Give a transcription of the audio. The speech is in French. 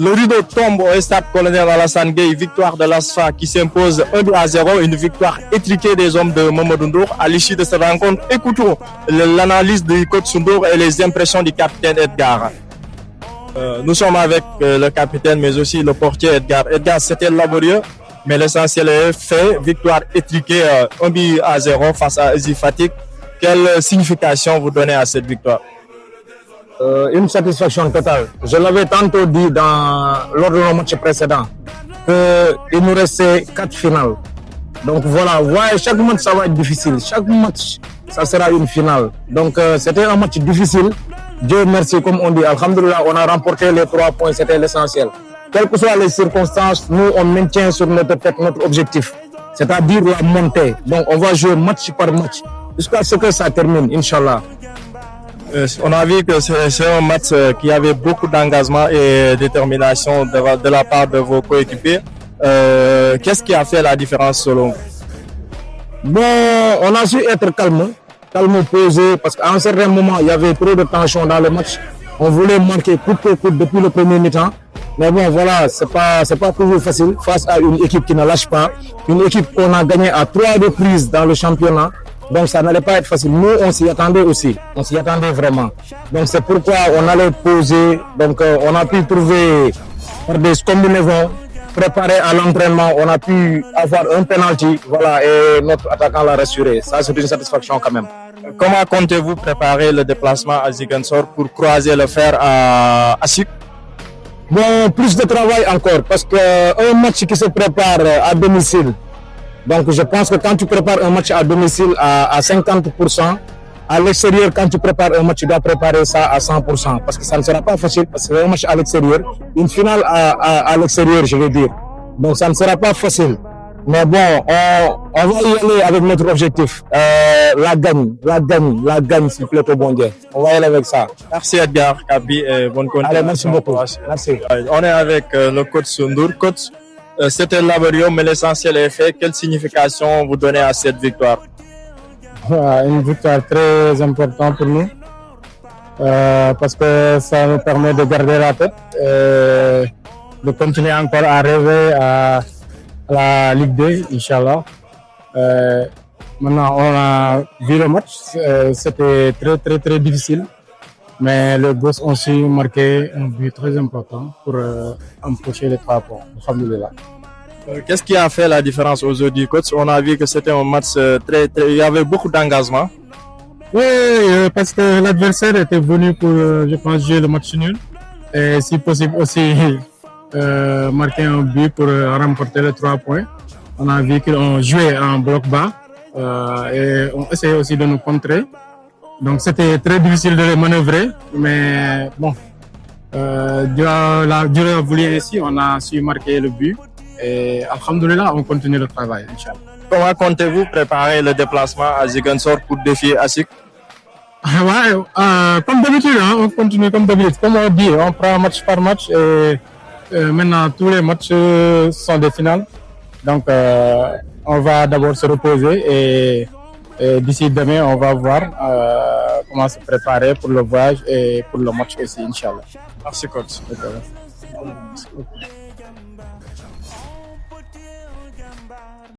Le rideau tombe au stade Colonel Alassane Gueye, victoire de l'ASFA qui s'impose 1-0, une victoire étriquée des hommes de Mamadou Ndour. À l'issue de cette rencontre, écoutons l'analyse du coach Ndour et les impressions du capitaine Edgar. Nous sommes avec le capitaine mais aussi le portier Edgar. Edgar, c'était laborieux, mais l'essentiel est fait. Victoire étriquée 1-0 face à Ezi Fatick. Quelle signification vous donnez à cette victoire? Une satisfaction totale. Je l'avais tantôt dit lors de nos matchs précédents qu'il nous restait 4 finales. Donc voilà, chaque match ça va être difficile. Chaque match, ça sera une finale. Donc c'était un match difficile. Dieu merci, comme on dit. Alhamdulillah, on a remporté les 3 points, c'était l'essentiel. Quelles que soient les circonstances, nous on maintient sur notre tête notre objectif, c'est-à-dire la montée. Donc on va jouer match par match jusqu'à ce que ça termine, Inch'Allah. On a vu que c'est un match qui avait beaucoup d'engagement et détermination de la part de vos coéquipiers. Qu'est-ce qui a fait la différence selon vous? Bon, on a su être calme, posé, parce qu'à un certain moment, il y avait trop de tension dans le match. On voulait marquer coûte que coûte depuis le premier mi-temps. Mais bon, voilà, c'est pas toujours facile face à une équipe qui ne lâche pas, une équipe qu'on a gagnée à 3 reprises dans le championnat. Donc ça n'allait pas être facile. Nous, on s'y attendait aussi. On s'y attendait vraiment. Donc c'est pourquoi on allait poser. Donc on a pu trouver par des combinaisons, préparer à l'entraînement. On a pu avoir un penalty. Voilà, et notre attaquant l'a rassuré. Ça, c'est une satisfaction quand même. Comment comptez-vous préparer le déplacement à Ziguinchor pour croiser le fer à Asik? Bon, plus de travail encore. Parce qu'un match qui se prépare à domicile, donc je pense que quand tu prépares un match à domicile à 50%, à l'extérieur, quand tu prépares un match, tu dois préparer ça à 100%. Parce que ça ne sera pas facile, parce que c'est un match à l'extérieur, une finale à l'extérieur, je veux dire. Donc ça ne sera pas facile. Mais bon, on va y aller avec notre objectif. La gagne, s'il plaît au bon Dieu. On va y aller avec ça. Merci Edgar, Kabi, et bonne continuation. Allez, merci beaucoup. Merci. On est avec le coach Ndour. Coach, c'était laborieux, mais l'essentiel est fait. Quelle signification vous donnez à cette victoire? Une victoire très importante pour nous, parce que ça nous permet de garder la tête, de continuer encore à rêver à la Ligue 2, Inch'Allah. Maintenant, on a vu le match, c'était très difficile, mais les Gosses ont su marquer un but très important pour empocher les 3 points. Alhamdulillah. Qu'est-ce qui a fait la différence aujourd'hui, coach? On a vu que c'était un match il y avait beaucoup d'engagement. Oui, parce que l'adversaire était venu pour, je pense, jouer le match nul. Et si possible aussi, marquer un but pour remporter les 3 points. On a vu qu'ils ont joué en bloc bas et on essayait aussi de nous contrer. Donc c'était très difficile de les manœuvrer, mais bon, durant la volée ici, on a su marquer le but. Et alhamdulillah, on continue le travail, Inch'Allah. Comment comptez-vous préparer le déplacement à Ziguinchor pour défier Asik? Comme d'habitude, hein, on continue comme d'habitude. Comme on dit, on prend match par match et maintenant tous les matchs sont des finales. Donc on va d'abord se reposer et d'ici demain, on va voir comment se préparer pour le voyage et pour le match aussi, Inch'Allah. Merci coach. Okay.